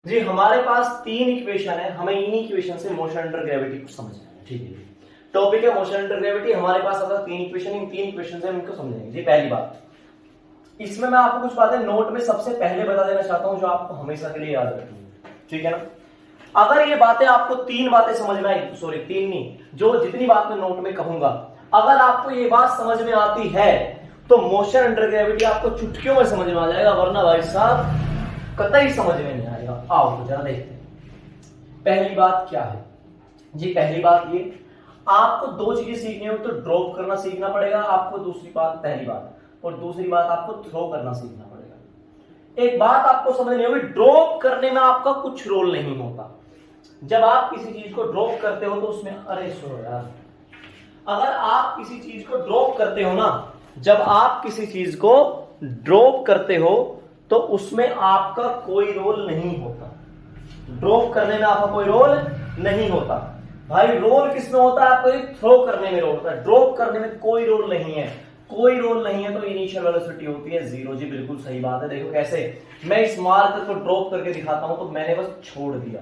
जी हमारे पास तीन इक्वेशन है, हमें इन इक्वेशन से मोशन अंडर ग्रेविटी को समझना है। ठीक है, टॉपिक है मोशन अंडर ग्रेविटी। हमारे पास अगर तीन इक्वेशन, इन तीन इक्वेशन से हम इनको समझेंगे। जी पहली बात, इसमें मैं आपको कुछ बातें नोट में सबसे पहले बता देना चाहता हूं जो आपको हमेशा के लिए याद रखनी है। ठीक है ना, अगर ये बातें आपको तीन बातें समझ में आई, सॉरी तीन नहीं, जो जितनी बात मैं नोट में कहूंगा, अगर आपको ये बात समझ में आती है तो मोशन अंडर ग्रेविटी आपको चुटकियों में समझ में आ जाएगा, वरना भाई साहब कतई समझ में नहीं आएगा। आओ तो जरा देखते हैं। पहली बात क्या है जी? पहली बात ये, आपको दो चीजें सीखनी हो तो ड्रॉप करना सीखना पड़ेगा आपको, दूसरी बात पहली बात, और दूसरी बात आपको थ्रो करना सीखना पड़ेगा। एक बात आपको समझनी होगी, ड्रॉप करने में आपका कुछ रोल नहीं होता। जब आप किसी चीज को ड्रॉप करते हो तो उसमें, अरे सुनो यार, अगर आप किसी चीज को ड्रॉप करते हो ना, जब आप किसी चीज को ड्रॉप करते हो तो उसमें आपका कोई रोल नहीं होता। ड्रॉप करने में आपका कोई रोल नहीं होता। भाई रोल किसमें होता है? आपको थ्रो करने में रोल होता है, ड्रॉप करने में कोई रोल नहीं है। कोई रोल नहीं है तो इनिशियल वेलोसिटी होती है जीरो। जी बिल्कुल सही बात है। देखो कैसे, मैं इस मार्कर को ड्रॉप करके दिखाता हूं तो मैंने बस छोड़ दिया,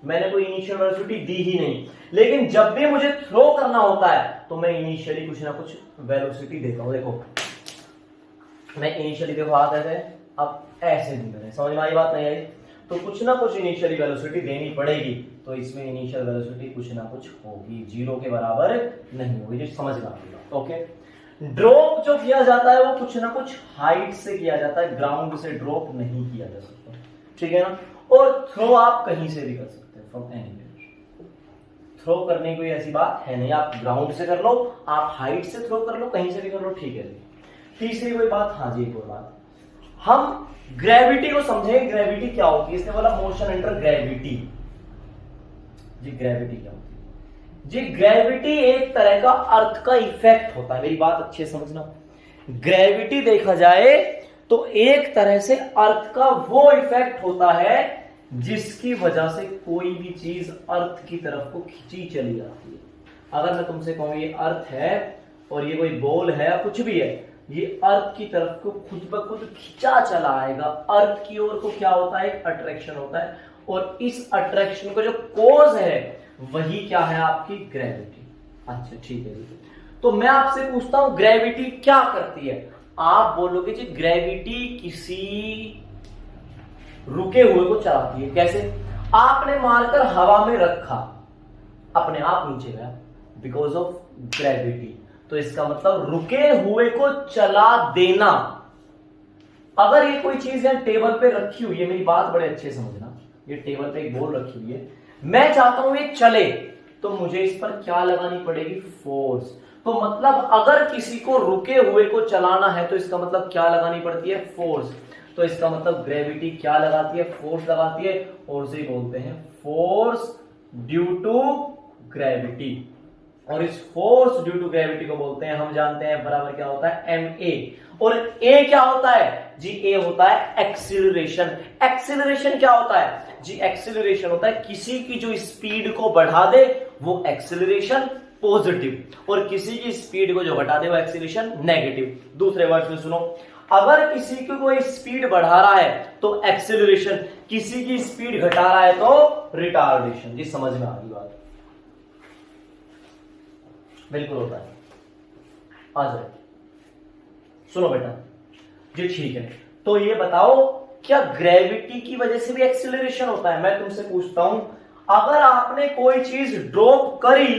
मैंने कोई इनिशियल वेलोसिटी दी ही नहीं। लेकिन जब भी मुझे थ्रो करना होता है तो मैं इनिशियली कुछ ना कुछ वेलोसिटी देता हूं। देखो मैं इनिशियली, देखो हाथ ऐसे, अब ऐसे दी मैंने, समझ में आई बात? नहीं आई तो कुछ ना कुछ इनिशियली वेलोसिटी देनी पड़ेगी। तो इसमें इनिशियल वेलोसिटी कुछ ना कुछ होगी, जीरो के बराबर नहीं होगी। जो समझ में आएगा। ओके, ड्रॉप जो किया जाता है वो कुछ ना कुछ हाइट से किया जाता है, ग्राउंड से ड्रॉप नहीं किया जा सकता। ठीक है ना, और थ्रो आप कहीं से भी कर सकते हैं, फ्रॉम एनीवेयर। थ्रो करने की ऐसी बात है नहीं, आप ग्राउंड से कर लो, आप हाइट से थ्रो कर लो, कहीं से भी कर लो, ठीक है। तीसरी कोई बात, हाँ जी एक और बात, हम ग्रेविटी को समझेंगे। ग्रेविटी क्या होती है? इसने बोला मोशन अंडर ग्रेविटी। जी ग्रेविटी क्या होती है? जी ग्रेविटी एक तरह का अर्थ का इफेक्ट होता है। मेरी बात अच्छे से समझना, ग्रेविटी देखा जाए तो एक तरह से अर्थ का वो इफेक्ट होता है जिसकी वजह से कोई भी चीज अर्थ की तरफ को खींची चली जाती है। अगर मैं तुमसे कहूं ये अर्थ है और ये कोई बॉल है, कुछ भी है, ये अर्थ की तरफ को खुद ब खुद खिंचा चला आएगा। अर्थ की ओर को क्या होता है? एक अट्रैक्शन होता है, और इस अट्रैक्शन का जो कोज है वही क्या है? आपकी ग्रेविटी। अच्छा ठीक है जी, तो मैं आपसे पूछता हूं ग्रेविटी क्या करती है? आप बोलोगे जी ग्रेविटी किसी रुके हुए को चलाती है। कैसे? आपने मारकर हवा में रखा, अपने आप नीचे गया बिकॉज ऑफ ग्रेविटी, तो इसका मतलब रुके हुए को चला देना। अगर ये कोई चीज है टेबल पे रखी हुई है, मेरी बात बड़े अच्छे से समझना, ये टेबल पे एक बॉल रखी हुई है, मैं चाहता हूं ये चले, तो मुझे इस पर क्या लगानी पड़ेगी? फोर्स। तो मतलब अगर किसी को रुके हुए को चलाना है तो इसका मतलब क्या लगानी पड़ती है? फोर्स। तो इसका मतलब ग्रेविटी क्या लगाती है? फोर्स लगाती है, और उसे बोलते हैं फोर्स ड्यू टू ग्रेविटी। और इस फोर्स ड्यू टू ग्रेविटी को बोलते हैं, हम जानते हैं बराबर क्या होता है? ma। और a क्या होता है जी? a होता है एक्सीलरेशन। एक्सीलरेशन क्या होता है जी? एक्सीलरेशन होता है किसी की जो स्पीड को बढ़ा दे वो एक्सीलरेशन पॉजिटिव, और किसी की स्पीड को जो घटा दे वो एक्सीलरेशन नेगेटिव। दूसरे वर्ड में सुनो, अगर किसी की कोई स्पीड बढ़ा रहा है तो एक्सीलरेशन, किसी की स्पीड घटा रहा है तो रिटार्डेशन। जी समझ में आ गई बात? बिल्कुल होता है। आ जाए, सुनो बेटा जी, ठीक है। तो ये बताओ, क्या ग्रेविटी की वजह से भी एक्सीलरेशन होता है? मैं तुमसे पूछता हूं, अगर आपने कोई चीज ड्रॉप करी,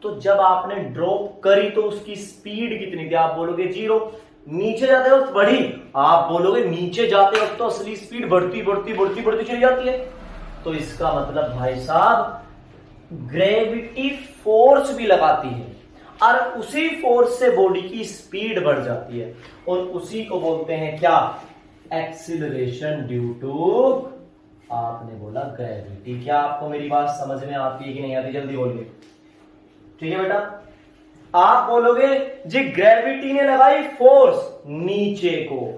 तो जब आपने ड्रॉप करी तो उसकी स्पीड कितनी थी? आप बोलोगे जीरो। नीचे जाते वक्त बढ़ी, आप बोलोगे नीचे जाते वक्त तो असली स्पीड बढ़ती बढ़ती बढ़ती बढ़ती चली जाती है। तो इसका मतलब भाई साहब ग्रेविटी फोर्स भी लगाती है, और उसी फोर्स से बॉडी की स्पीड बढ़ जाती है, और उसी को बोलते हैं क्या? एक्सीलरेशन ड्यू टू, आपने बोला ग्रेविटी। क्या आपको मेरी बात समझ में आती है कि नहीं आती? जल्दी बोलिए। ठीक है बेटा, आप बोलोगे जी ग्रेविटी ने लगाई फोर्स नीचे को,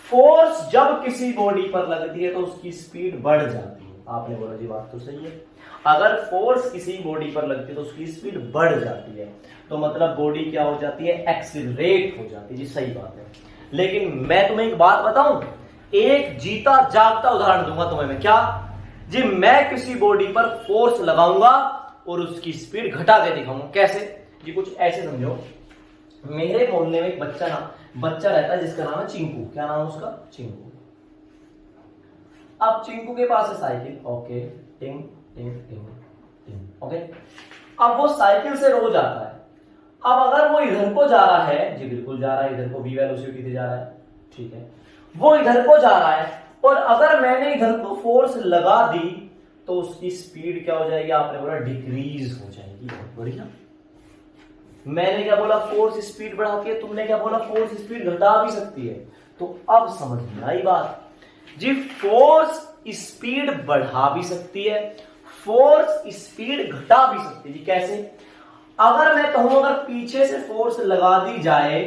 फोर्स जब किसी बॉडी पर लगती है तो उसकी स्पीड बढ़ जाती है। आपने बोला जी बात तो सही है, अगर फोर्स किसी बॉडी पर लगती है तो उसकी स्पीड बढ़ जाती है, तो मतलब बॉडी क्या हो जाती है? एक्सीलरेट हो जाती है। जी सही बात है। लेकिन मैं तुम्हें एक बात बताऊं, एक जीता जागता उदाहरण दूंगा तुम्हें मैं। क्या? जी मैं किसी बॉडी पर फोर्स लगाऊंगा और उसकी स्पीड घटा के दिखाऊंगा। कैसे जी, कुछ ऐसे समझो, मेरे मोहल्ले में एक बच्चा रहता है जिसका नाम है चिंकू। क्या नाम है उसका? चिंकू। अब चिंकू के पास है साइकिल, ओके, टिंग टिंग टिंग टिंग, ओके। अब वो साइकिल से रोज आता है। अब अगर वो इधर को जा रहा है, जी बिल्कुल जा रहा है, इधर को v वेलोसिटी से जा रहा है, ठीक है, वो इधर को जा रहा है, और अगर मैंने इधर को फोर्स लगा दी तो उसकी स्पीड क्या हो जाएगी? आपने बोला डिक्रीज हो जाएगी। बहुत बढ़िया। मैंने क्या बोला? फोर्स स्पीड बढ़ाती है, तुमने क्या बोला? फोर्स स्पीड घटा भी सकती है। तो अब समझ में आई बात जी, फोर्स स्पीड बढ़ा भी सकती है, फोर्स स्पीड घटा भी सकती है। जी कैसे? अगर मैं कहूं अगर पीछे से फोर्स लगा दी जाए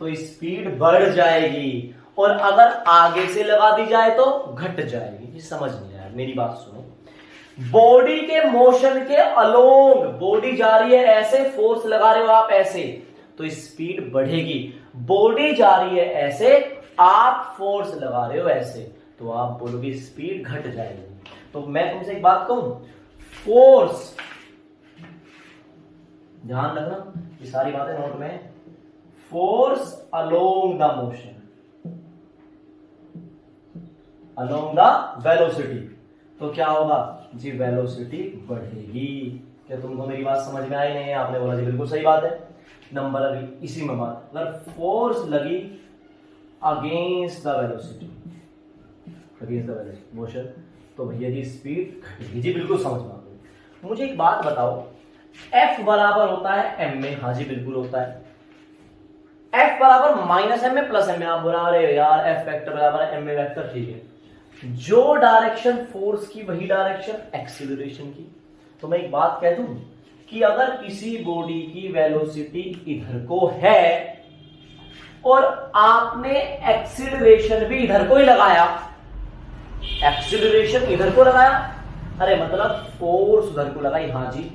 तो स्पीड बढ़ जाएगी, और अगर आगे से लगा दी जाए तो घट जाएगी। ये समझ नहीं आया, मेरी बात सुनो। बॉडी के मोशन के अलोंग, बॉडी जा रही है ऐसे, फोर्स लगा रहे हो आप ऐसे, तो स्पीड बढ़ेगी। बॉडी जा रही है ऐसे, आप फोर्स लगा रहे हो ऐसे, तो आप बोलोगे स्पीड घट जाएगी। तो मैं तुमसे एक बात कहूं, फोर्स, ध्यान रखना ये सारी बातें नोट में, force along the motion, along the velocity, तो क्या होगा जी? वेलोसिटी बढ़ेगी। क्या तुमको मेरी बात समझ में आई? नहीं? आपने बोला जी बिल्कुल सही बात है। नंबर अभी इसी में बात, अगर फोर्स लगी against the velocity, against the velocity motion, तो भैया जी स्पीड घटेगी। जी बिल्कुल समझ में आ गई। मुझे एक बात बताओ, F बराबर होता है m में? हाँ जी बिल्कुल होता है। F बराबर -m में प्लस m में। आप बोला अरे यार F वेक्टर बराबर है m में वेक्टर, ठीक है। जो डायरेक्शन फोर्स की वही डायरेक्शन एक्सीलरेशन की। तो मैं एक बात कह दूं कि अगर किसी बॉडी की वेलोसिटी इधर को है और आपने एक्सीलरेशन भी इधर को ही लगाया, एक्सीलरेशन इधर को लगाया, अरे मतलब फोर्स उधर को लगाई, हाँ जी,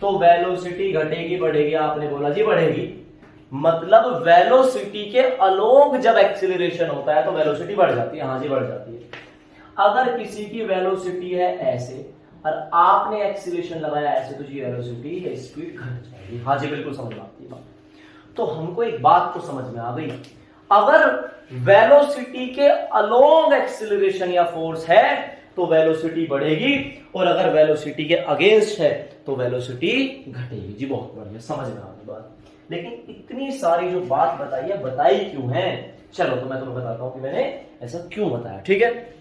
तो वेलोसिटी घटेगी बढ़ेगी? आपने बोला जी बढ़ेगी। मतलब वेलोसिटी के अलोंग जब एक्सीलरेशन होता है तो वेलोसिटी बढ़ जाती है, हाँ जी बढ़ जाती है। अगर किसी की वेलोसिटी है ऐसे और आपने एक्सीलरेशन लगाया ऐसे, तो जी वेलोसिटी या स्पीड घट जाएगी। हाँ जी बिल्कुल समझ में आती है बात। तो हमको एक बात तो समझ में आ गई, अगर वेलोसिटी के अलोंग एक्सीलरेशन या फोर्स है तो वेलोसिटी बढ़ेगी, और अगर वेलोसिटी के अगेंस्ट है तो वेलोसिटी घटेगी। जी बहुत बढ़िया, समझ में आ गई बात। लेकिन इतनी सारी जो बात बताई है, बताई क्यों है? चलो तो मैं तुम्हें बताता हूं कि मैंने ऐसा क्यों बताया, ठीक है।